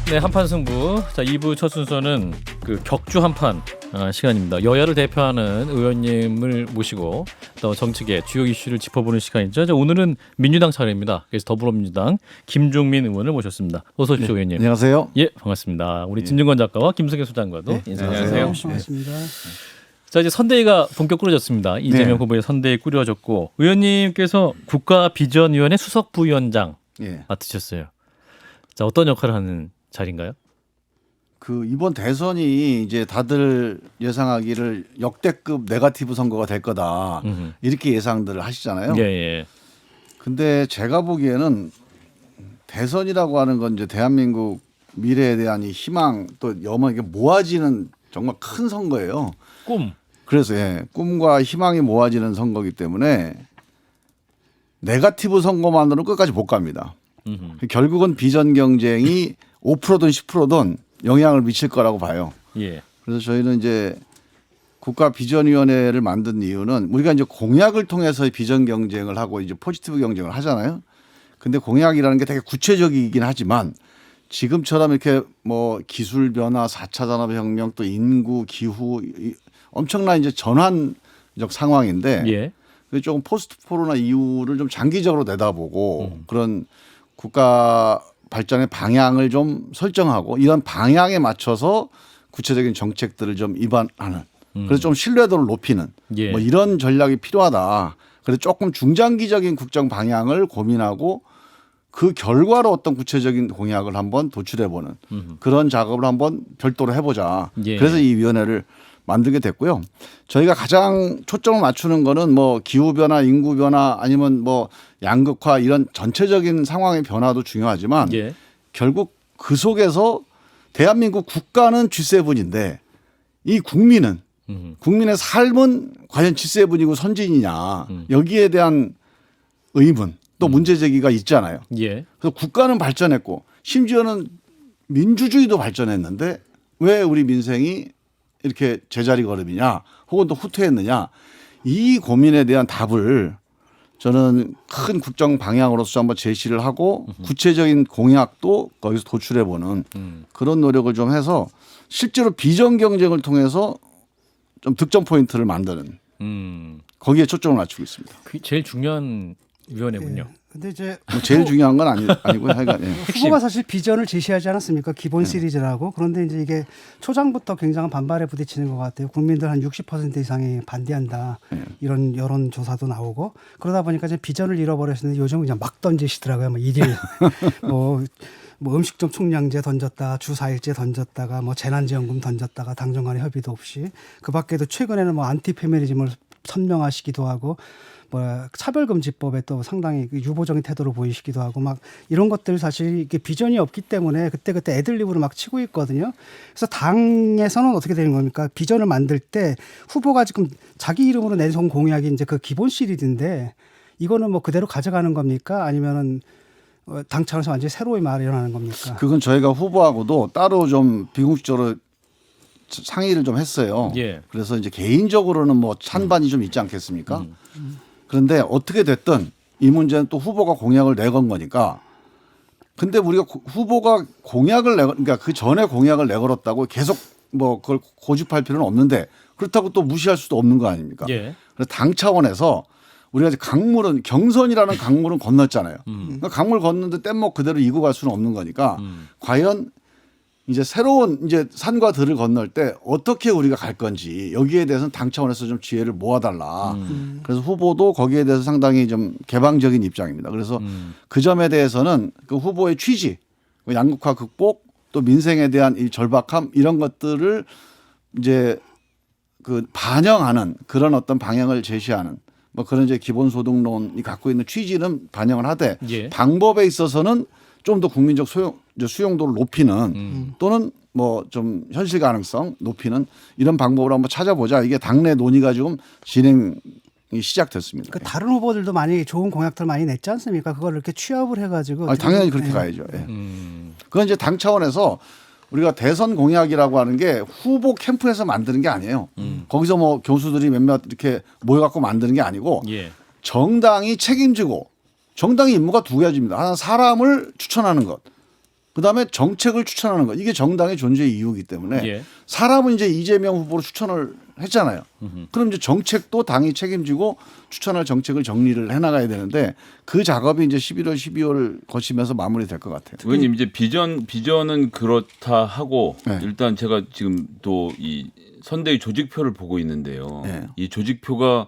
네, 한판 승부. 자, 2부 첫 순서는 그 격주 한판 시간입니다. 여야를 대표하는 의원님을 모시고 또 정치계 주요 이슈를 짚어보는 시간이죠. 자, 오늘은 민주당 차례입니다. 그래서 더불어민주당 김종민 의원을 모셨습니다. 어서 오십시오, 네, 의원님. 안녕하세요. 예, 반갑습니다. 우리 진중권 작가와 김석현 소장과도 네, 인사드리세요. 반갑습니다. 자, 이제 선대위가 본격 꾸려졌습니다. 이재명 후보의 선대위 꾸려졌고 의원님께서 국가비전위원회 수석 부위원장 맡으셨어요. 자, 어떤 역할을 하는 자리인가요? 그 이번 대선이 이제 다들 예상하기를 역대급 네거티브 선거가 될 거다 이렇게 예상들을 하시잖아요. 예, 예. 근데 제가 보기에는 대선이라고 하는 건 이제 대한민국 미래에 대한 이 희망 또 염원 이게 모아지는 정말 큰 선거예요. 꿈. 그래서 꿈과 희망이 모아지는 선거이기 때문에 네거티브 선거만으로는 끝까지 못 갑니다. 결국은 비전 경쟁이 5%든 10%든 영향을 미칠 거라고 봐요. 예. 그래서 저희는 이제 국가비전위원회를 만든 이유는 우리가 이제 공약을 통해서 비전 경쟁을 하고 이제 포지티브 경쟁을 하잖아요. 근데 공약이라는 게 되게 구체적이긴 하지만 지금처럼 이렇게 뭐 기술 변화, 4차 산업혁명 또 인구, 기후 엄청난 이제 전환적 상황인데 예. 조금 포스트 코로나 이후를 좀 장기적으로 내다보고 그런 국가 발전의 방향을 좀 설정하고 이런 방향에 맞춰서 구체적인 정책들을 좀 입안하는 그래서 좀 신뢰도를 높이는 예. 뭐 이런 전략이 필요하다. 그래서 조금 중장기적인 국정 방향을 고민하고 그 결과로 어떤 구체적인 공약을 한번 도출해보는 그런 작업을 한번 별도로 해보자. 예. 그래서 이 위원회를 만들게 됐고요. 저희가 가장 초점을 맞추는 거는 뭐 기후변화, 인구변화 아니면 뭐 양극화 이런 전체적인 상황의 변화도 중요하지만 예. 결국 그 속에서 대한민국 국가는 G7인데 이 국민은 국민의 삶은 과연 G7이고 선진이냐 여기에 대한 의문 또 문제 제기가 있잖아요. 예. 그래서 국가는 발전했고 심지어는 민주주의도 발전했는데 왜 우리 민생이 이렇게 제자리 걸음이냐 혹은 또 후퇴했느냐 이 고민에 대한 답을 저는 큰 국정 방향으로서 한번 제시를 하고 구체적인 공약도 거기서 도출해보는 그런 노력을 좀 해서 실제로 비전 경쟁을 통해서 좀 득점 포인트를 만드는 거기에 초점을 맞추고 있습니다. 그게 제일 중요한 위원회군요. 근데 이제 뭐 제일 중요한 건 아니고요. 하여간 후보가 사실 비전을 제시하지 않았습니까? 기본 시리즈라고. 그런데 이제 이게 초장부터 굉장한 반발에 부딪히는 것 같아요. 국민들 한 60% 이상이 반대한다. 이런 여론 조사도 나오고 그러다 보니까 이제 비전을 잃어버렸는데 요즘 그냥 막 던지시더라고요. 뭐 일일 뭐 음식점 총량제 던졌다, 주 4일제 던졌다가 뭐 재난지원금 던졌다가 당정 간의 협의도 없이 그 밖에도 최근에는 뭐 안티 페미니즘을 선명하시기도 하고 뭐 차별금지법에 또 상당히 유보적인 태도를 보이시기도 하고 막 이런 것들 사실 이게 비전이 없기 때문에 그때 애들립으로 막 치고 있거든요. 그래서 당에서는 어떻게 되는 겁니까? 비전을 만들 때 후보가 지금 자기 이름으로 내세운 공약이 이제 그 기본 시리즈인데 이거는 뭐 그대로 가져가는 겁니까? 아니면은 당 차원에서 완전히 새로이 마련하는 겁니까? 그건 저희가 후보하고도 따로 좀 비공식적으로 상의를 좀 했어요. 예. 그래서 이제 개인적으로는 뭐 찬반이 좀 있지 않겠습니까? 그런데 어떻게 됐든 이 문제는 또 후보가 공약을 내건 거니까. 근데 우리가 후보가 공약을 그러니까 그 전에 공약을 내걸었다고 계속 뭐 그걸 고집할 필요는 없는데 그렇다고 또 무시할 수도 없는 거 아닙니까? 예. 그래서 당 차원에서 우리가 이제 강물은 경선이라는 강물은 건넜잖아요. 그러니까 강물 건너는데 뗏목 그대로 이고 갈 수는 없는 거니까 과연 이제 새로운 이제 산과 들을 건널 때 어떻게 우리가 갈 건지 여기에 대해서는 당 차원에서 좀 지혜를 모아달라. 그래서 후보도 거기에 대해서 상당히 좀 개방적인 입장입니다. 그래서 그 점에 대해서는 그 후보의 취지, 양극화 극복 또 민생에 대한 이 절박함 이런 것들을 이제 그 반영하는 그런 어떤 방향을 제시하는 뭐 그런 이제 기본소득론이 갖고 있는 취지는 반영을 하되 예. 방법에 있어서는 좀 더 국민적 수용도를 높이는 또는 뭐 좀 현실 가능성 높이는 이런 방법을 한번 찾아보자. 이게 당내 논의가 지금 진행이 시작됐습니다. 그 다른 후보들도 많이 좋은 공약들 많이 냈지 않습니까? 그걸 이렇게 취합을 해가지고 당연히 그렇게 가야죠. 예. 그건 이제 당 차원에서 우리가 대선 공약이라고 하는 게 후보 캠프에서 만드는 게 아니에요. 거기서 뭐 교수들이 몇몇 이렇게 모여갖고 만드는 게 아니고 예. 정당이 책임지고 정당의 임무가 두 가지입니다. 하나 사람을 추천하는 것. 그다음에 정책을 추천하는 거. 이게 정당의 존재의 이유이기 때문에 예. 사람은 이제 이재명 후보로 추천을 했잖아요. 그럼 이제 정책도 당이 책임지고 추천할 정책을 정리를 해나가야 되는데 그 작업이 이제 11월, 12월 거치면서 마무리될 것 같아요. 의원님 이제 비전은 그렇다 하고 네. 일단 제가 지금 또 이 선대위 조직표를 보고 있는데요. 네. 이 조직표가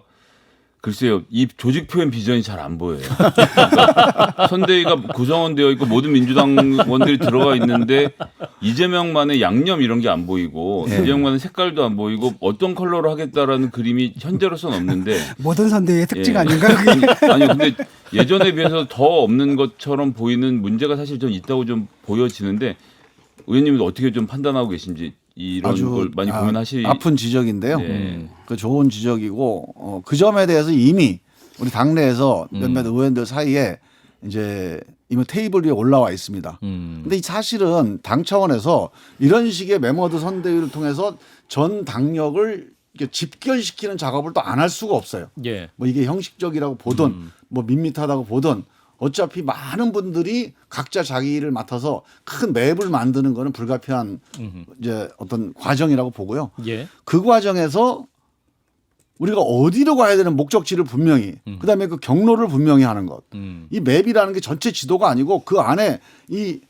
글쎄요, 이 조직표엔 비전이 잘 안 보여요. 그러니까 선대위가 구성원되어 있고 모든 민주당원들이 들어가 있는데 이재명만의 양념 이런 게 안 보이고 네. 이재명만의 색깔도 안 보이고 어떤 컬러로 하겠다라는 그림이 현재로서는 없는데 모든 선대의 특징 예. 아닌가 그게? 아니 근데 예전에 비해서 더 없는 것처럼 보이는 문제가 사실 좀 있다고 좀 보여지는데 의원님은 어떻게 좀 판단하고 계신지 이런 걸 많이 고민하시. 아픈 지적인데요. 네. 그 좋은 지적이고 그 점에 대해서 이미 우리 당내에서 몇몇 의원들 사이에 이제 이미 테이블 위에 올라와 있습니다. 근데 이 사실은 당 차원에서 이런 식의 메모드 선대위를 통해서 전 당력을 이렇게 집결시키는 작업을 또 안 할 수가 없어요. 예. 뭐 이게 형식적이라고 보든 뭐 밋밋하다고 보든 어차피 많은 분들이 각자 자기 일을 맡아서 큰 맵을 만드는 거는 불가피한 이제 어떤 과정이라고 보고요. 예. 그 과정에서 우리가 어디로 가야 되는 목적지를 분명히 그다음에 그 경로를 분명히 하는 것. 이 맵이라는 게 전체 지도가 아니고 그 안에 이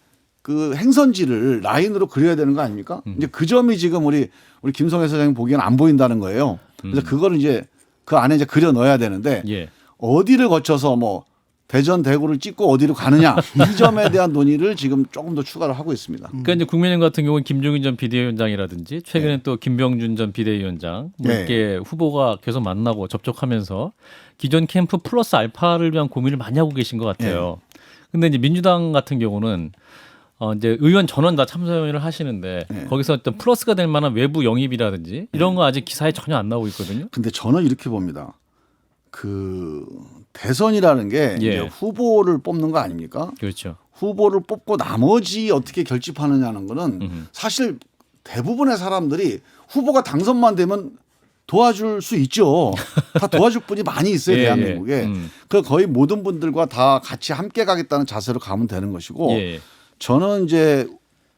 그 행선지를 라인으로 그려야 되는 거 아닙니까? 이제 그 점이 지금 우리 김성애 사장님 보기에는 안 보인다는 거예요. 그래서 그거를 이제 그 안에 이제 그려 넣어야 되는데 예. 어디를 거쳐서 뭐 대전 대구를 찍고 어디로 가느냐 이 점에 대한 논의를 지금 조금 더 추가를 하고 있습니다. 그러니까 이제 국민의힘 같은 경우는 김종인 전 비대위원장이라든지 최근에 또 김병준 전 비대위원장 뭐 네. 이렇게 후보가 계속 만나고 접촉하면서 기존 캠프 플러스 알파를 위한 고민을 많이 하고 계신 것 같아요. 근데 이제 민주당 같은 경우는 이제 의원 전원 다 참여를 하시는데 거기서 어떤 플러스가 될 만한 외부 영입이라든지 이런 거 아직 기사에 전혀 안 나오고 있거든요. 근데 저는 이렇게 봅니다. 그 대선이라는 게 예. 이제 후보를 뽑는 거 아닙니까? 그렇죠. 후보를 뽑고 나머지 어떻게 결집하느냐는 거는 사실 대부분의 사람들이 후보가 당선만 되면 도와줄 수 있죠. 다 도와줄 분이 많이 있어요. 예, 대한민국에. 예. 그 거의 모든 분들과 다 같이 함께 가겠다는 자세로 가면 되는 것이고 예. 저는 이제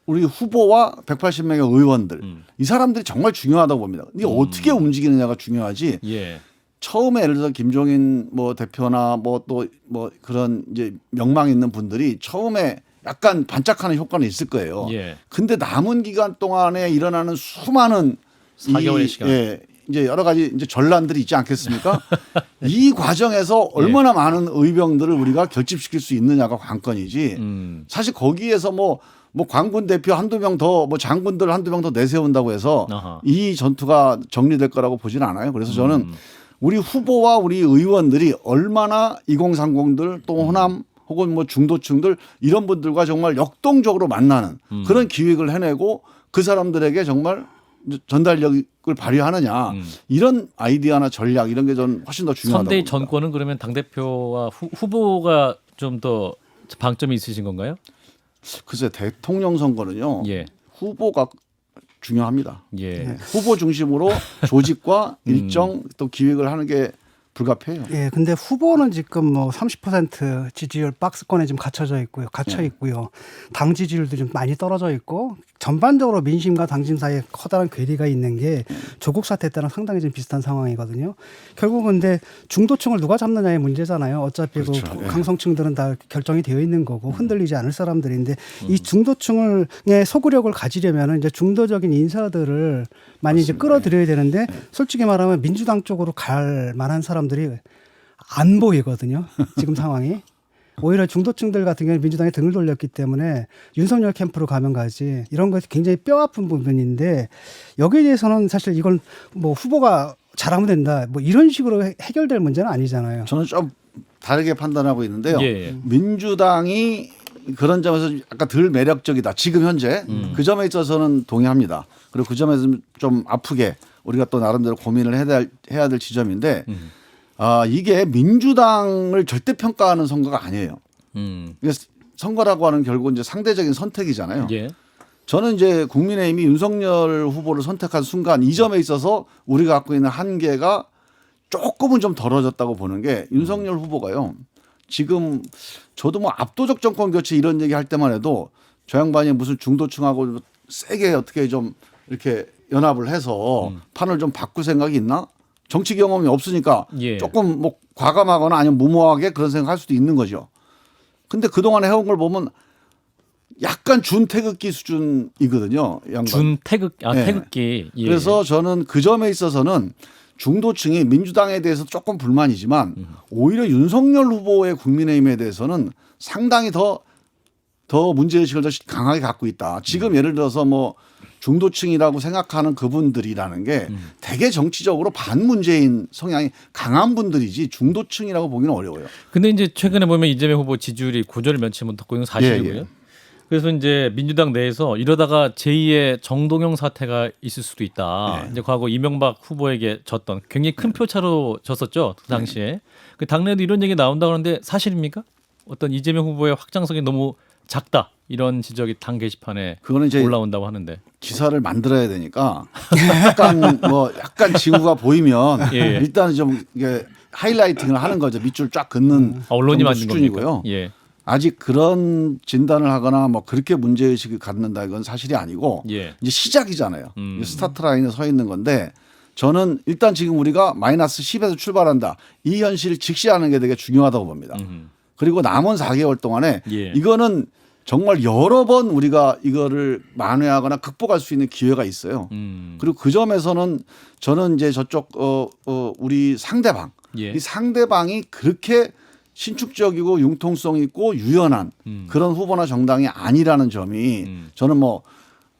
우리 후보와 180명의 의원들 이 사람들이 정말 중요하다고 봅니다. 이게 어떻게 움직이느냐가 중요하지. 예. 처음에 예를 들어서 김종인 뭐 대표나 뭐 또 뭐 그런 이제 명망 있는 분들이 처음에 약간 반짝하는 효과는 있을 거예요. 예. 근데 남은 기간 동안에 일어나는 수많은 4개월의 시간. 예, 이제 여러 가지 이제 전란들이 있지 않겠습니까? 이 과정에서 얼마나 많은 의병들을 우리가 결집시킬 수 있느냐가 관건이지. 사실 거기에서 뭐 광군 대표 한두 명 더 뭐 장군들 한두 명 더 내세운다고 해서 아하. 이 전투가 정리될 거라고 보지는 않아요. 그래서 저는 우리 후보와 우리 의원들이 얼마나 2030들 또 호남 혹은 뭐 중도층들 이런 분들과 정말 역동적으로 만나는 그런 기획을 해내고 그 사람들에게 정말 전달력을 발휘하느냐 이런 아이디어나 전략 이런 게 저는 훨씬 더 중요하다고 선대위 봅니다. 전권은 그러면 당 대표와 후보가 좀 더 방점이 있으신 건가요? 글쎄 대통령 선거는요 예. 후보가 중요합니다. 예. 후보 중심으로 조직과 일정 또 기획을 하는 게 불가피해요. 예, 근데 후보는 지금 뭐 30% 지지율 박스권에 지금 갇혀 있고요. 당 지지율도 좀 많이 떨어져 있고 전반적으로 민심과 당심 사이에 커다란 괴리가 있는 게 조국 사태 때랑 상당히 좀 비슷한 상황이거든요. 결국은 근데 중도층을 누가 잡느냐의 문제잖아요. 어차피 그렇죠. 그 예. 강성층들은 다 결정이 되어 있는 거고 흔들리지 않을 사람들인데 이 중도층의 소구력을 가지려면 이제 중도적인 인사들을 많이 이제 끌어들여야 되는데 솔직히 말하면 민주당 쪽으로 갈 만한 사람들이 안 보이거든요. 지금 상황이. 오히려 중도층들 같은 경우는 민주당에 등을 돌렸기 때문에 윤석열 캠프로 가면 가지 이런 것이 굉장히 뼈아픈 부분인데 여기에 대해서는 사실 이건 뭐 후보가 잘하면 된다 뭐 이런 식으로 해결될 문제는 아니잖아요. 저는 좀 다르게 판단하고 있는데요. 예. 민주당이 그런 점에서 약간 덜 매력적이다. 지금 현재 그 점에 있어서는 동의합니다. 그리고 그 점에서 좀 아프게 우리가 또 나름대로 고민을 해야 될 지점인데 이게 민주당을 절대평가하는 선거가 아니에요. 이게 선거라고 하는 결국은 이제 상대적인 선택이잖아요. 예. 저는 이제 국민의힘이 윤석열 후보를 선택한 순간 이 점에 있어서 우리가 갖고 있는 한계가 조금은 좀 덜어졌다고 보는 게 윤석열 후보가요. 지금 저도 뭐 압도적 정권 교체 이런 얘기 할 때만 해도 저 양반이 무슨 중도층하고 세게 어떻게 좀 이렇게 연합을 해서 판을 좀 바꿀 생각이 있나? 정치 경험이 없으니까 예. 조금 뭐 과감하거나 아니면 무모하게 그런 생각할 수도 있는 거죠. 근데 그동안 해온 걸 보면 약간 준태극기 수준이거든요. 양반. 준태극 네. 태극기. 예. 그래서 저는 그 점에 있어서는 중도층이 민주당에 대해서 조금 불만이지만 오히려 윤석열 후보의 국민의힘에 대해서는 상당히 더 문제의식을 더 강하게 갖고 있다. 지금 예를 들어서 뭐 중도층이라고 생각하는 그분들이라는 게 되게 정치적으로 반문재인 성향이 강한 분들이지 중도층이라고 보기는 어려워요. 근데 이제 최근에 보면 이재명 후보 지지율이 고전을 면치 못하고 있는 건 사실이고요. 예. 그래서 이제 민주당 내에서 이러다가 제2의 정동영 사태가 있을 수도 있다. 네. 이제 과거 이명박 후보에게 졌던 굉장히 큰 표차로 졌었죠. 그 당시에. 그 당내도 이런 얘기 나온다 그러는데 사실입니까? 어떤 이재명 후보의 확장성이 너무 작다. 이런 지적이 당 게시판에 그거는 이제 올라온다고 하는데. 기사를 만들어야 되니까 약간 징후가 보이면 예. 일단은 좀 이게 하이라이팅을 하는 거죠. 밑줄 쫙 긋는 언론이 정도 만든 수준이고요. 겁니까? 예. 아직 그런 진단을 하거나 뭐 그렇게 문제의식을 갖는다 이건 사실이 아니고 예. 이제 시작이잖아요. 이제 스타트 라인에 서 있는 건데 저는 일단 지금 우리가 마이너스 10에서 출발한다. 이 현실을 직시하는 게 되게 중요하다고 봅니다. 그리고 남은 4개월 동안에 예. 이거는 정말 여러 번 우리가 이거를 만회하거나 극복할 수 있는 기회가 있어요. 그리고 그 점에서는 저는 이제 저쪽 우리 상대방 예. 이 상대방이 그렇게 신축적이고 융통성 있고 유연한 그런 후보나 정당이 아니라는 점이 저는 뭐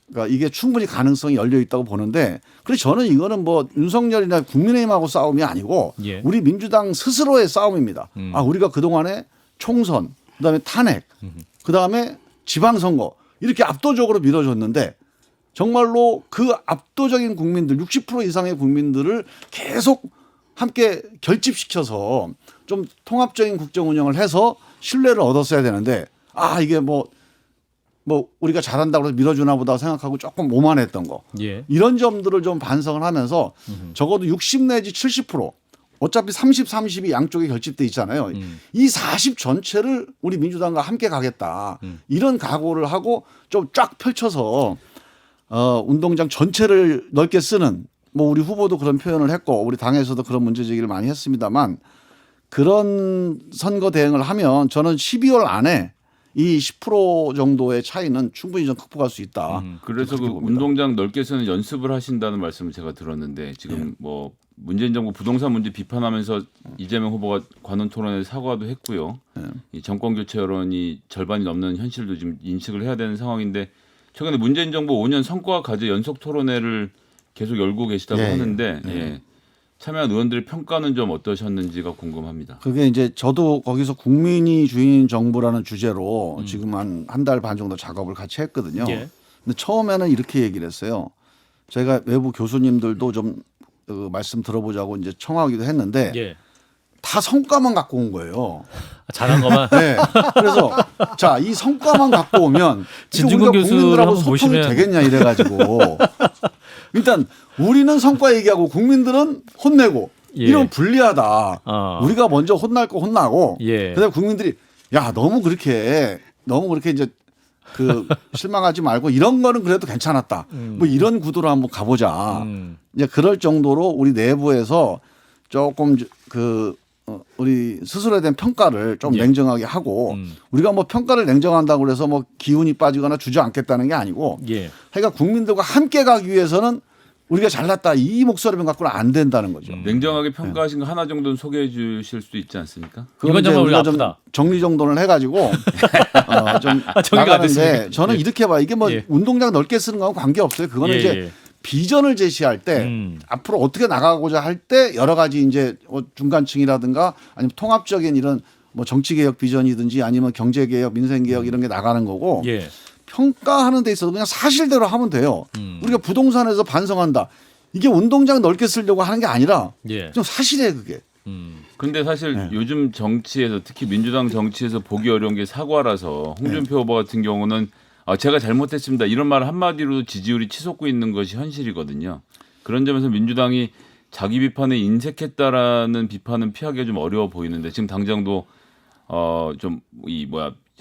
그러니까 이게 충분히 가능성이 열려 있다고 보는데 그래서 저는 이거는 뭐 윤석열이나 국민의힘하고 싸움이 아니고 예. 우리 민주당 스스로의 싸움입니다. 아 우리가 그동안에 총선 그다음에 탄핵 그다음에 지방선거 이렇게 압도적으로 밀어줬는데 정말로 그 압도적인 국민들 60% 이상의 국민들을 계속 함께 결집시켜서 좀 통합적인 국정 운영을 해서 신뢰를 얻었어야 되는데 아 이게 뭐 우리가 잘한다고 해서 밀어주나 보다 생각하고 조금 오만했던 거 예. 이런 점들을 좀 반성을 하면서 적어도 60 내지 70% 어차피 30, 30이 양쪽에 결집돼 있잖아요. 이 40 전체를 우리 민주당과 함께 가겠다. 이런 각오를 하고 좀 쫙 펼쳐서 운동장 전체를 넓게 쓰는 뭐 우리 후보도 그런 표현을 했고 우리 당에서도 그런 문제 제기를 많이 했습니다만 그런 선거 대응을 하면 저는 12월 안에 이 10% 정도의 차이는 충분히 좀 극복할 수 있다. 그래서 그 운동장 넓게 쓰는 연습을 하신다는 말씀을 제가 들었는데 지금 뭐 문재인 정부 부동산 문제 비판하면서 이재명 후보가 관훈 토론에 사과도 했고요. 이 정권 교체 여론이 절반이 넘는 현실도 지금 인식을 해야 되는 상황인데 최근에 문재인 정부 5년 성과 과제 연속 토론회를 계속 열고 계시다고 하는데 예. 참여한 의원들의 평가는 좀 어떠셨는지가 궁금합니다. 그게 이제 저도 거기서 국민이 주인 정부라는 주제로 지금 한 달 반 정도 작업을 같이 했거든요. 예. 근데 처음에는 이렇게 얘기를 했어요. 제가 외부 교수님들도 좀 말씀 들어보자고 이제 청하기도 했는데 예. 다 성과만 갖고 온 거예요. 잘한 것만. 네. 그래서 자, 이 성과만 갖고 오면 진중권 우리가 교수를 국민들하고 한번 소통이 모시면- 되겠냐 이래가지고 일단 우리는 성과 얘기하고 국민들은 혼내고 예. 이런 불리하다. 우리가 먼저 혼날 거 혼나고 예. 그다음에 국민들이 야 너무 그렇게 이제 그 실망하지 말고 이런 거는 그래도 괜찮았다. 뭐 이런 구도로 한번 가보자. 이제 그럴 정도로 우리 내부에서 조금 우리 스스로에 대한 평가를 좀 예. 냉정하게 하고 우리가 뭐 평가를 냉정한다고 그래서 뭐 기운이 빠지거나 주저앉겠다는 게 아니고 예. 그러니까 국민들과 함께 가기 위해서는 우리가 잘났다 이 목소리만 갖고는 안 된다는 거죠. 냉정하게 평가하신 거 하나 정도는 소개해 주실 수 있지 않습니까? 그건 이건 정말 이제 우리가 좀 아프다. 정리정돈을 해가지고 좀 정리가 안 나가는데 됐습니까? 저는 예. 이렇게 봐 이게 뭐 예. 운동장 넓게 쓰는 거하고 관계 없어요. 그거는 예, 이제 예. 비전을 제시할 때 앞으로 어떻게 나가고자 할 때 여러 가지 이제 중간층이라든가 아니면 통합적인 이런 뭐 정치개혁 비전이든지 아니면 경제개혁, 민생개혁 이런 게 나가는 거고 예. 평가하는 데 있어서 그냥 사실대로 하면 돼요. 우리가 부동산에서 반성한다. 이게 운동장 넓게 쓰려고 하는 게 아니라 예. 좀 사실이에요 그게. 근데 사실 요즘 정치에서 특히 민주당 정치에서 보기 어려운 게 사과라서 홍준표 후보 같은 경우는 제가 잘못했습니다. 이런 말 한마디로 지지율이 치솟고 있는 것이 현실이거든요. 그런 점에서 민주당이 자기 비판에 인색했다라는 비판은 피하기가 좀 어려워 보이는데 지금 당장도 좀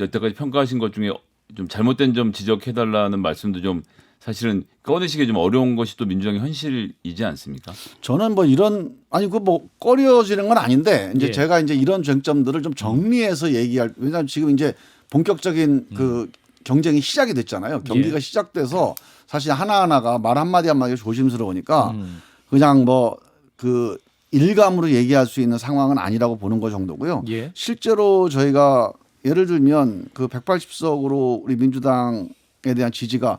여태까지 평가하신 것 중에 좀 잘못된 점 지적해달라는 말씀도 좀 사실은 꺼내시기 좀 어려운 것이 또 민주당의 현실이지 않습니까? 저는 뭐 이런 아니 그 뭐 꺼려지는 건 아닌데 이제 예. 제가 이제 이런 쟁점들을 좀 정리해서 얘기할 왜냐하면 지금 이제 본격적인 그 경쟁이 시작이 됐잖아요. 경기가 예. 시작돼서 사실 하나하나가 말 한마디 한마디가 조심스러우니까 그냥 뭐 그 일감으로 얘기할 수 있는 상황은 아니라고 보는 것 정도고요. 예. 실제로 저희가 예를 들면 그 180석으로 우리 민주당에 대한 지지가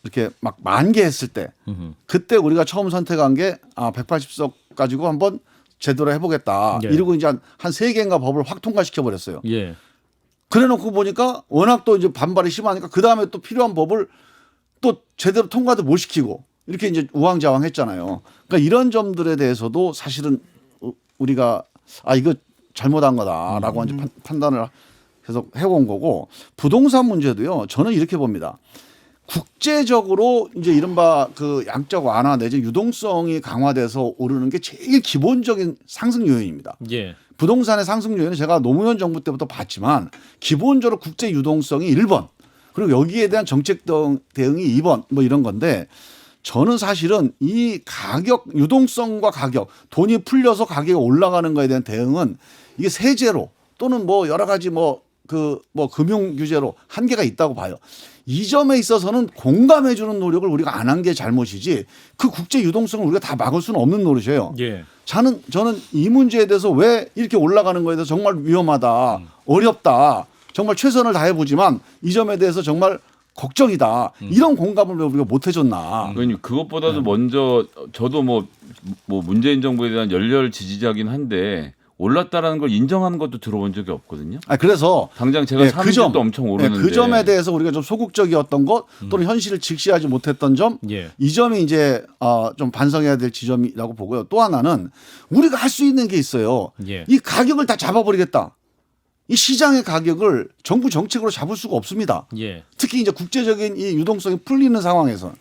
이렇게 막 만개했을 때 그때 우리가 처음 선택한 게 180석 가지고 한번 제대로 해보겠다. 예. 이러고 이제 한 3개인가 법을 확 통과시켜 버렸어요. 예. 그래 놓고 보니까 워낙 또 이제 반발이 심하니까 그 다음에 또 필요한 법을 또 제대로 통과도 못 시키고 이렇게 이제 우왕좌왕 했잖아요. 그러니까 이런 점들에 대해서도 사실은 우리가 이거 잘못한 거다라고 이제 판단을 계속 해온 거고 부동산 문제도요. 저는 이렇게 봅니다. 국제적으로 이제 이른바 그 양적 완화 내지 유동성이 강화돼서 오르는 게 제일 기본적인 상승 요인입니다. 예. 부동산의 상승 요인은 제가 노무현 정부 때부터 봤지만 기본적으로 국제 유동성이 1번 그리고 여기에 대한 정책 대응이 2번 뭐 이런 건데 저는 사실은 이 가격 유동성과 가격 돈이 풀려서 가격이 올라가는 거에 대한 대응은 이게 세제로 또는 뭐 여러 가지 뭐 금융 규제로 한계가 있다고 봐요. 이 점에 있어서는 공감해 주는 노력을 우리가 안 한 게 잘못이지 그 국제 유동성을 우리가 다 막을 수는 없는 노릇이에요. 예. 저는 이 문제에 대해서 왜 이렇게 올라가는 거에 대해서 정말 위험하다, 어렵다, 정말 최선을 다해 보지만 이 점에 대해서 정말 걱정이다. 이런 공감을 왜 우리가 못 해줬나. 의원님 그것보다도 먼저 저도 뭐 문재인 정부에 대한 열렬 지지자긴 한데 올랐다라는 걸 인정하는 것도 들어본 적이 없거든요. 그래서 당장 제가 사는 집도 엄청 오르는데 그 점에 대해서 우리가 좀 소극적이었던 것 또는 현실을 직시하지 못했던 점, 예. 이 점이 이제 좀 반성해야 될 지점이라고 보고요. 또 하나는 우리가 할 수 있는 게 있어요. 예. 이 가격을 다 잡아버리겠다. 이 시장의 가격을 정부 정책으로 잡을 수가 없습니다. 예. 특히 이제 국제적인 이 유동성이 풀리는 상황에서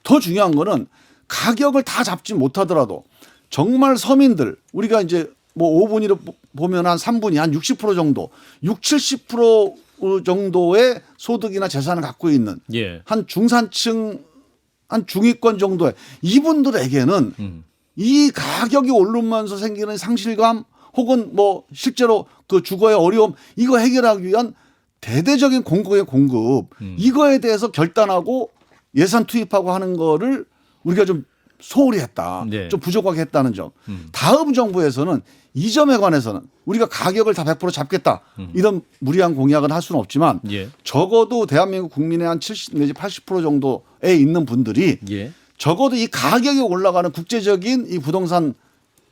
더 중요한 거는 가격을 다 잡지 못하더라도 정말 서민들 우리가 이제 뭐 5분위로 보면 한 3분위 한 60% 정도 70% 정도의 소득이나 재산을 갖고 있는 예. 한 중산층 한 중위권 정도의 이분들에게는 이 가격이 오르면서 생기는 상실감 혹은 뭐 실제로 그 주거의 어려움 이거 해결하기 위한 대대적인 공급의 공급 이거에 대해서 결단하고 예산 투입하고 하는 거를 우리가 좀 소홀히 했다. 네. 좀 부족하게 했다는 점. 다음 정부에서는 이 점에 관해서는 우리가 가격을 다 100% 잡겠다. 이런 무리한 공약은 할 수는 없지만 예. 적어도 대한민국 국민의 한 70 내지 80% 정도에 있는 분들이 예. 적어도 이 가격이 올라가는 국제적인 이 부동산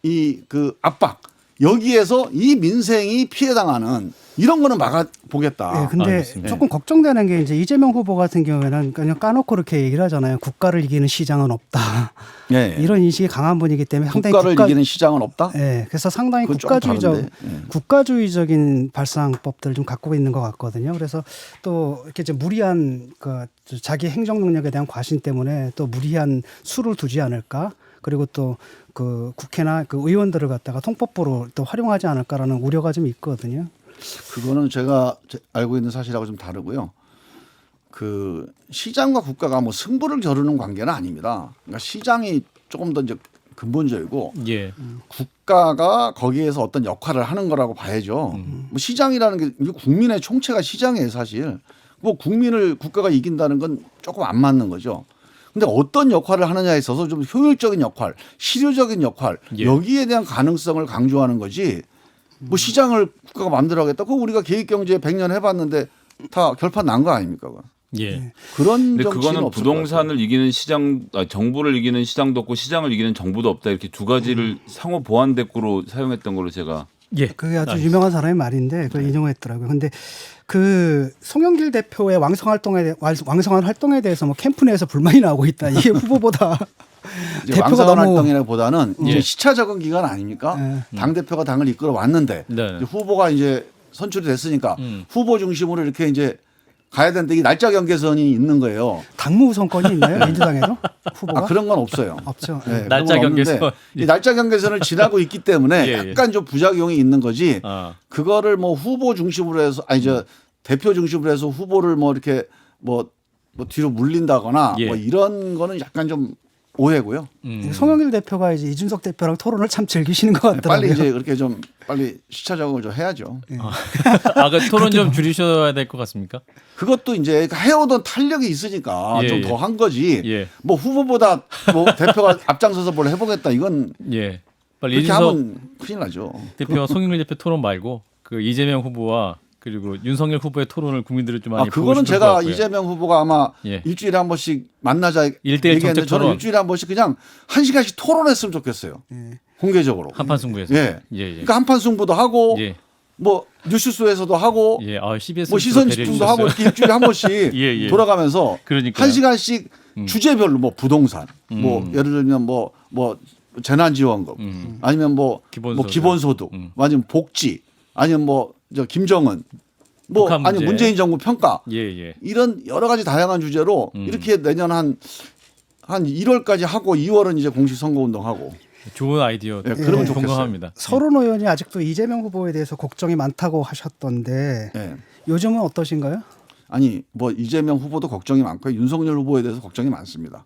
이 그 압박 여기에서 이 민생이 피해당하는 이런 거는 막아보겠다. 네, 근데 알겠습니다. 조금 걱정되는 게 이제 이재명 후보 같은 경우에는 그냥 까놓고 이렇게 얘기를 하잖아요. 국가를 이기는 시장은 없다. 예, 예. 이런 인식이 강한 분이기 때문에 상당히 국가를 이기는 시장은 없다. 네, 그래서 상당히 그건 좀 다른데. 국가주의적인 발상법들을 좀 갖고 있는 것 같거든요. 그래서 또 이렇게 이제 무리한 그 자기 행정 능력에 대한 과신 때문에 또 무리한 수를 두지 않을까. 그리고 또 그 국회나 그 의원들을 갖다가 통법부로 또 활용하지 않을까라는 우려가 좀 있거든요. 그거는 제가 알고 있는 사실하고 좀 다르고요. 그 시장과 국가가 뭐 승부를 겨루는 관계는 아닙니다. 그러니까 시장이 조금 더 이제 근본적이고 예. 국가가 거기에서 어떤 역할을 하는 거라고 봐야죠. 뭐 시장이라는 게 국민의 총체가 시장이에요, 사실. 뭐 국민을 국가가 이긴다는 건 조금 안 맞는 거죠. 근데 어떤 역할을 하느냐에 있어서 좀 효율적인 역할, 실효적인 역할 예. 여기에 대한 가능성을 강조하는 거지. 뭐 시장을 국가가 마음대로 하겠다. 그거 우리가 계획경제 100년 해봤는데 다 결판 난 거 아닙니까? 그거. 예. 그런 근데 정치는 그거는 없을 부동산을 이기는 시장, 정부를 이기는 시장도 없고 시장을 이기는 정부도 없다 이렇게 두 가지를 상호 보완 대꾸로 사용했던 걸로 제가 예. 그게 아주 유명한 사람의 말인데 그걸 인용했더라고요. 근데 그 송영길 대표의 왕성한 활동에 대해서 뭐 캠프 내에서 불만이 나오고 있다. 이게 후보보다 이제 대표가 왕성한 너무 활동이라기보다는 예. 이제 시차 적응 기간 아닙니까? 당 대표가 당을 이끌어 왔는데 네. 후보가 이제 선출이 됐으니까 후보 중심으로 이렇게 이제 가야 되는데 이 날짜 경계선이 있는 거예요. 당무 우선권이 있나요? 민주당에도 후보가 그런 건 없어요. 없죠. 네, 날짜 그런 건 없는데 경계선. 이 날짜 경계선을 지나고 있기 때문에 예, 예. 약간 좀 부작용이 있는 거지. 아. 그거를 뭐 후보 중심으로 해서 대표 중심으로 해서 후보를 뭐 이렇게 뭐 뒤로 물린다거나 예. 뭐 이런 거는 약간 좀 오해고요. 송영길 대표가 이제 이준석 대표랑 토론을 참 즐기시는 것 같더라고요. 빨리 이제 그렇게 좀 빨리 시차 적응을 좀 해야죠. 그 토론 좀 줄이셔야 될 것 같습니까? 그것도 이제 해오던 탄력이 있으니까 예, 좀 예. 더 한 거지. 예. 뭐 후보보다 뭐 대표가 앞장서서 뭘 해보겠다 이건 예. 빨리 그렇게 이준석 하면 큰일 나죠. 대표와 송영길 대표 토론 말고 그 이재명 후보와 그리고 윤석열 후보의 토론을 국민들이 좀 많이 보고 그거는 싶을 것 제가 같고요. 이재명 후보가 아마 예. 일주일에 한 번씩 만나자 일대일 얘기했는데 정책 저는 토론. 일주일에 한 번씩 그냥 1시간씩 토론했으면 좋겠어요. 공개적으로. 한판 승부에서. 예. 예. 그러니까 한판 승부도 하고 예. 뭐 뉴스쇼에서도 하고 예. CBS 뭐 시선 집중도 하고 이렇게 일주일에 한 번씩 예. 돌아가면서 그러니까요. 1시간씩 주제별로 뭐 부동산 뭐 예를 들면 뭐 재난지원금 아니면 뭐 기본소득. 기본소득 아니면 복지 아니면 뭐 저 김정은 뭐 북한 문제. 아니 문재인 정부 평가 예. 이런 여러 가지 다양한 주제로 이렇게 내년 한 1월까지 하고 2월은 이제 공식 선거 운동하고 좋은 아이디어. 예, 그러면 좋겠어요. 공감합니다. 서른 의원이 아직도 이재명 후보에 대해서 걱정이 많다고 하셨던데 예. 요즘은 어떠신가요? 아니 뭐 이재명 후보도 걱정이 많고요. 윤석열 후보에 대해서 걱정이 많습니다.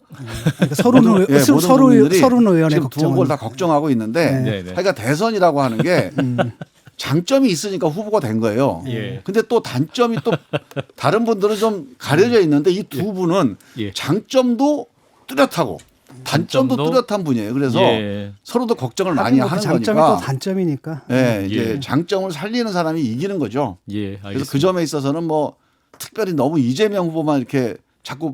그러니까 서른 모든 국민들이 의원의 지금 두 후보를 걱정은 다 걱정하고 있는데 네. 그러니까 대선이라고 하는 게 장점이 있으니까 후보가 된 거예요. 예. 근데 또 단점이 또 다른 분들은 좀 가려져 있는데 이 두 분은 예. 장점도 뚜렷하고 단점도 장점도 뚜렷한 분이에요. 그래서 예. 서로도 걱정을 많이 하긴 뭐 하는 그 장점이 거니까 또 단점이니까. 예, 이제 예. 장점을 살리는 사람이 이기는 거죠. 예. 알겠습니다. 그래서 그 점에 있어서는 뭐 특별히 너무 이재명 후보만 이렇게 자꾸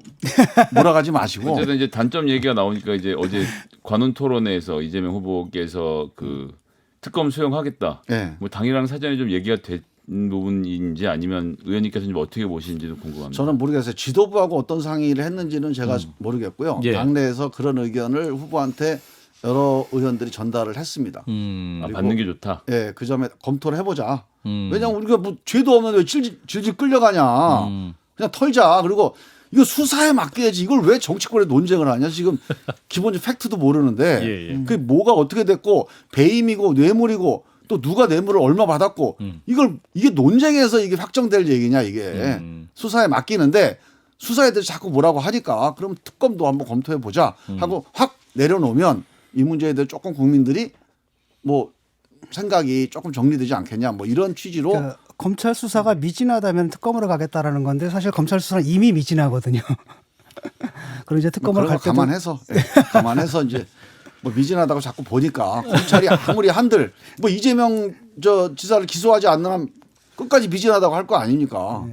몰아가지 마시고 어쨌든 이제 단점 얘기가 나오니까 이제 어제 관훈 토론회에서 이재명 후보께서 그 특검 수용하겠다. 예. 뭐 당이랑 사전에 좀 얘기가 된 부분인지 아니면 의원님께서 좀 어떻게 보시는지도 궁금합니다. 저는 모르겠어요. 지도부하고 어떤 상의를 했는지는 제가 모르겠고요. 예. 당내에서 그런 의견을 후보한테 여러 의원들이 전달을 했습니다. 받는 게 좋다. 예, 그 점에 검토를 해보자. 왜냐하면 우리가 뭐 죄도 없는데 왜 질질 끌려가냐. 그냥 털자. 그리고 이거 수사에 맡겨야지. 이걸 왜 정치권에 논쟁을 하냐. 지금 기본적 팩트도 모르는데 예. 그게 뭐가 어떻게 됐고 배임이고 뇌물이고 또 누가 뇌물을 얼마 받았고 이게 논쟁에서 이게 확정될 얘기냐 이게 수사에 맡기는데 수사에 대해서 자꾸 뭐라고 하니까 그럼 특검도 한번 검토해 보자 하고 확 내려놓으면 이 문제에 대해 조금 국민들이 뭐 생각이 조금 정리되지 않겠냐 뭐 이런 취지로 그러니까 검찰 수사가 미진하다면 특검으로 가겠다라는 건데 사실 검찰 수사는 이미 미진하거든요. 그럼 이제 특검으로 그런 갈 거 때도 감안해서 이제 뭐 미진하다고 자꾸 보니까 검찰이 아무리 한들 뭐 이재명 저 지사를 기소하지 않는 한 끝까지 미진하다고 할 거 아닙니까?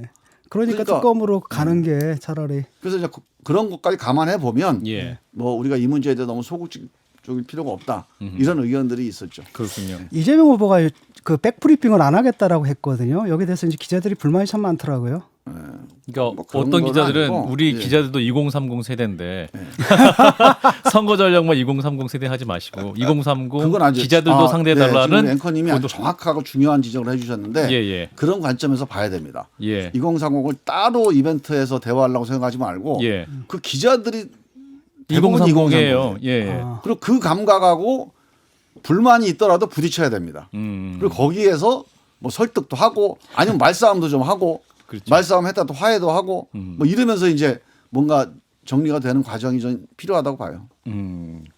그러니까 그러니까 특검으로 가는 게 차라리 그래서 이제 그런 것까지 감안해 보면 예. 뭐 우리가 이 문제에 대해 너무 소극적일 필요가 없다 이런 의견들이 있었죠. 그렇군요. 이재명 후보가 그 백브리핑을 안 하겠다라고 했거든요. 여기 대해서 이제 기자들이 불만이 참 많더라고요. 그러니까 뭐 그런 어떤 건 기자들은 아니고, 우리 예. 기자들도 2030 세대인데 선거 전략만 2030 세대 하지 마시고 2030 그건 아주 기자들도 상대해 지금 달라는 앵커님이 아주 정확하고 중요한 지적을 해주셨는데 예. 그런 관점에서 봐야 됩니다. 예. 2030을 따로 이벤트에서 대화하려고 생각하지 말고 예. 그 기자들이 대부분 2030이에요. 예. 아. 그리고 그 감각하고 불만이 있더라도 부딪혀야 됩니다. 그리고 거기에서 뭐 설득도 하고 아니면 말싸움도 좀 하고 그렇죠. 말싸움 했다 또 화해도 하고 뭐 이러면서 이제 뭔가 정리가 되는 과정이 좀 필요하다고 봐요.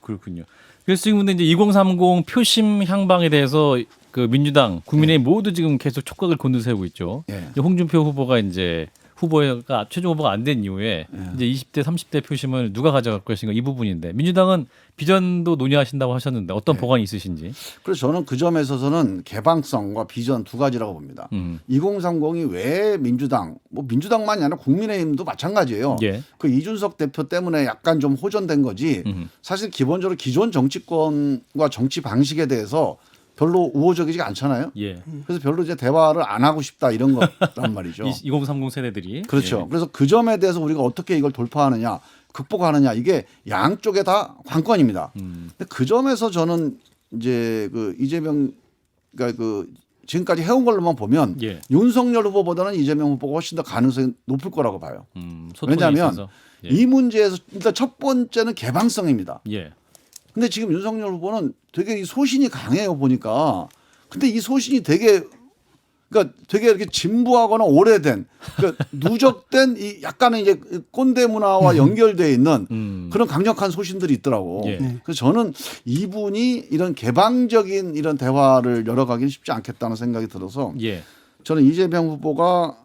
그렇군요. 그래서 지금 근데 이제 2030 표심 향방에 대해서 그 민주당, 국민의힘 모두 지금 계속 촉각을 곤두세우고 있죠. 예. 이제 홍준표 후보가 이제 후보가 최종 후보가 안 된 이후에 이제 20대, 30대 표심을 누가 가져갈 것인가 이 부분인데 민주당은 비전도 논의하신다고 하셨는데 어떤 보관이 있으신지? 그래서 저는 그 점에 있어서는 개방성과 비전 두 가지라고 봅니다. 2030이 왜 민주당, 뭐 민주당만이 아니라 국민의힘도 마찬가지예요. 예. 그 이준석 대표 때문에 약간 좀 호전된 거지. 사실 기본적으로 기존 정치권과 정치 방식에 대해서 별로 우호적이지 않잖아요. 예. 그래서 별로 이제 대화를 안 하고 싶다 이런 거란 말이죠. 2030 세대들이 그렇죠. 그래서 그 점에 대해서 우리가 어떻게 이걸 돌파하느냐, 극복하느냐 이게 양쪽에 다 관건입니다. 근데 그 점에서 저는 이제 그 이재명 그러니까 그 지금까지 해온 걸로만 보면 예. 윤석열 후보보다는 이재명 후보가 훨씬 더 가능성이 높을 거라고 봐요. 소통이 왜냐하면 있어서. 예. 이 문제에서 일단 첫 번째는 개방성입니다. 예. 근데 지금 윤석열 후보는 되게 이 소신이 강해요 보니까. 근데 이 소신이 되게 그러니까 되게 이렇게 진부하거나 오래된 그러니까 누적된 이 약간의 이제 꼰대 문화와 연결돼 있는 그런 강력한 소신들이 있더라고. 예. 그래서 저는 이분이 이런 개방적인 이런 대화를 열어가기는 쉽지 않겠다는 생각이 들어서 예. 저는 이재명 후보가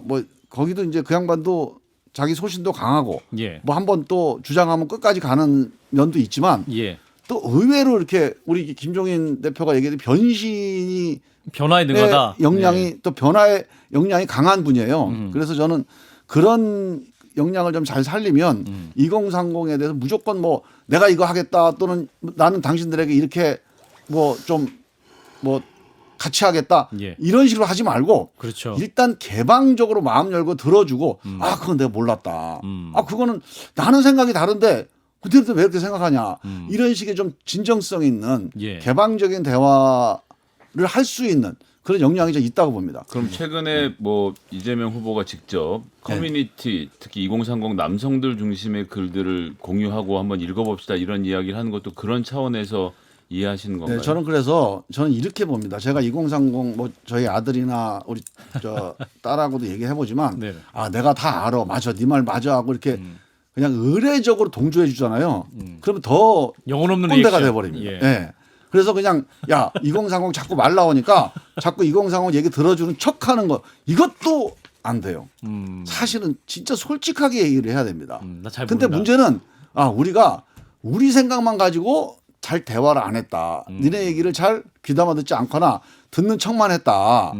뭐 거기도 이제 그 양반도 자기 소신도 강하고 예. 뭐 한번 또 주장하면 끝까지 가는 면도 있지만 예. 또 의외로 이렇게 우리 김종인 대표가 얘기했던 변신이 변화에 능하다. 역량이 예. 또 변화의 역량이 강한 분이에요. 그래서 저는 그런 역량을 좀 잘 살리면 2030에 대해서 무조건 뭐 내가 이거 하겠다 또는 나는 당신들에게 이렇게 뭐 좀 뭐 같이 하겠다 예. 이런 식으로 하지 말고 그렇죠. 일단 개방적으로 마음 열고 들어주고 아 그건 내가 몰랐다. 아 그거는 나는 생각이 다른데 그때부터 왜 이렇게 생각하냐. 이런 식의 좀 진정성 있는 예. 개방적인 대화를 할 수 있는 그런 역량이 좀 있다고 봅니다. 그럼 최근에 뭐 이재명 후보가 직접 커뮤니티 특히 2030 남성들 중심의 글들을 공유하고 한번 읽어봅시다 이런 이야기를 하는 것도 그런 차원에서 이해하시는 건가요? 네, 저는 그래서 저는 이렇게 봅니다. 제가 2030 뭐 저희 아들이나 우리 저 딸하고도 얘기해 보지만 네. 아 내가 다 알아 맞아 네 말 맞아 하고 이렇게 그냥 의례적으로 동조해 주잖아요. 그러면 더 영혼 없는 꼰대가 리액션. 돼 버립니다. 예. 예. 그래서 그냥 야 2030 자꾸 말 나오니까 자꾸 2030 얘기 들어주는 척하는 거 이것도 안 돼요. 사실은 진짜 솔직하게 얘기를 해야 됩니다. 나 잘 근데 모른다. 문제는 아 우리가 우리 생각만 가지고 잘 대화를 안 했다. 니네 얘기를 잘 귀담아 듣지 않거나 듣는 척만 했다.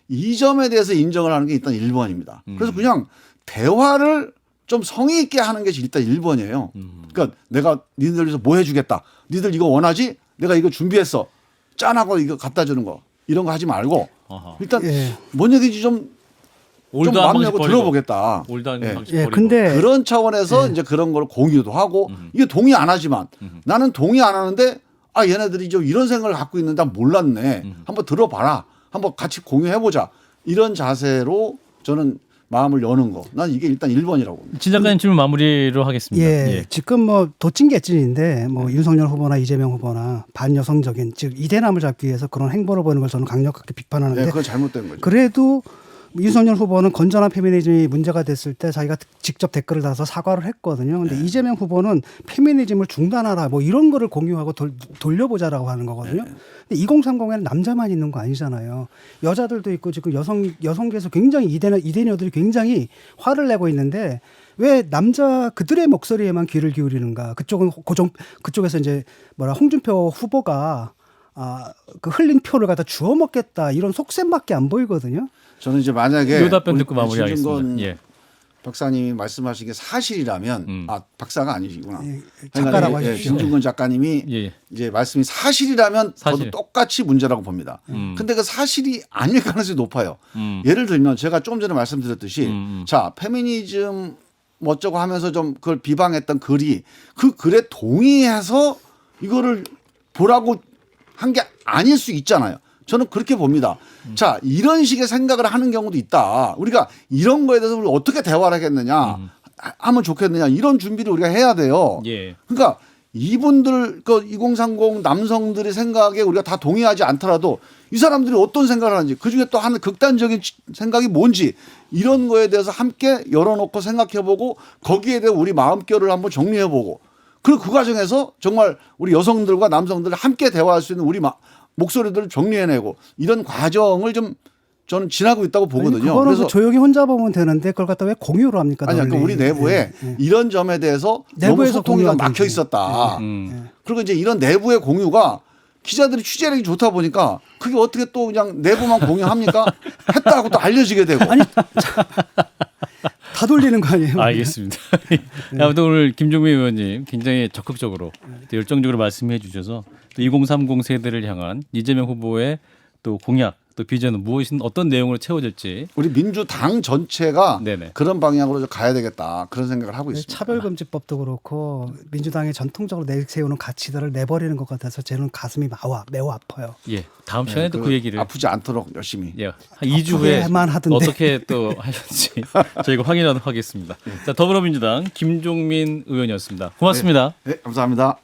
이 점에 대해서 인정을 하는 게 일단 1번입니다. 그래서 그냥 대화를 좀 성의 있게 하는 게 일단 1번이에요. 그러니까 내가 니들 위해서 뭐 해주겠다. 니들 이거 원하지? 내가 이거 준비했어. 짠하고 이거 갖다 주는 거. 이런 거 하지 말고 어허. 일단 예. 뭔 얘기인지 좀 올드 한 마음 방식 열고 버리고. 들어보겠다. 올드한 예. 방식 예, 버리고. 근데 그런 차원에서 이제 그런 걸 공유도 하고 이게 동의 안 하지만 나는 동의 안 하는데 아 얘네들이 좀 이런 생각을 갖고 있는데 난 몰랐네. 한번 들어봐라. 한번 같이 공유해보자. 이런 자세로 저는 마음을 여는 거. 난 이게 일단 1번이라고 봅니다. 진 작가님 질문 마무리로 하겠습니다. 예, 지금 뭐 도찐개찐인데 뭐 윤석열 후보나 이재명 후보나 반여성적인 즉 이대남을 잡기 위해서 그런 행보를 보이는 걸 저는 강력하게 비판하는데 네, 그거 잘못된 거죠. 그래도 윤석열 후보는 건전한 페미니즘이 문제가 됐을 때 자기가 직접 댓글을 달아서 사과를 했거든요. 근데 이재명 후보는 페미니즘을 중단하라 뭐 이런 거를 공유하고 돌려보자라고 하는 거거든요. 근데 2030에는 남자만 있는 거 아니잖아요. 여자들도 있고 지금 여성계에서 굉장히 이대녀들이 굉장히 화를 내고 있는데 왜 남자 그들의 목소리에만 귀를 기울이는가? 그쪽에서 이제 홍준표 후보가 그 흘린 표를 갖다 주워 먹겠다 이런 속셈밖에 안 보이거든요. 저는 이제 만약에 요 답변 듣고 우리 마무리하겠습니다. 진중권 예. 박사님이 말씀하신 게 사실이라면 아 박사가 아니시구나. 예, 작가라고 그러니까 하십시오. 진중권 작가님이 예. 이제 말씀이 사실이라면 사실. 저도 똑같이 문제라고 봅니다. 근데 그 사실이 아닐 가능성이 높아요. 예를 들면 제가 조금 전에 말씀드렸듯이 자 페미니즘 어쩌고 하면서 좀 그걸 비방했던 글이 그 글에 동의해서 이거를 보라고 한 게 아닐 수 있잖아요. 저는 그렇게 봅니다. 자, 이런 식의 생각을 하는 경우도 있다. 우리가 이런 거에 대해서 우리가 어떻게 대화를 하겠느냐, 하면 좋겠느냐, 이런 준비를 우리가 해야 돼요. 예. 그러니까 이분들, 그 2030 남성들의 생각에 우리가 다 동의하지 않더라도 이 사람들이 어떤 생각을 하는지, 그 중에 또 하는 극단적인 생각이 뭔지, 이런 거에 대해서 함께 열어놓고 생각해보고 거기에 대해 우리 마음결을 한번 정리해보고 그리고 그 과정에서 정말 우리 여성들과 남성들 함께 대화할 수 있는 우리 목소리들을 정리해내고 이런 과정을 좀 저는 지나고 있다고 보거든요. 아니, 그거는 그래서 조용히 혼자 보면 되는데 그걸 갖다 왜 공유를 합니까? 아니, 그러니까 우리 내부에 이런 점에 대해서 너무 내부에서 소통이 공유하든지. 막혀 있었다. 그리고 이제 이런 내부의 공유가 기자들이 취재력이 좋다 보니까 그게 어떻게 또 그냥 내부만 공유합니까? 했다고 또 알려지게 되고. 아니 다 돌리는 거 아니에요? 알겠습니다. 아무튼 오늘 김종민 의원님 굉장히 적극적으로 또 열정적으로 말씀해 주셔서 또 2030 세대를 향한 이재명 후보의 또 공약 또 비전은 무엇인 어떤 내용으로 채워질지 우리 민주당 전체가 네네. 그런 방향으로 좀 가야 되겠다 그런 생각을 하고 있습니다. 차별금지법도 그렇고 민주당이 전통적으로 내세우는 가치들을 내버리는 것 같아서 저는 가슴이 매우 아파요. 예 다음 시간에도 그 얘기를 아프지 않도록 열심히. 예, 한 2주 후에 아프게만 하던데. 어떻게 또 하셨지 저희가 확인하도록 하겠습니다. 자 더불어민주당 김종민 의원이었습니다. 고맙습니다. 네, 감사합니다.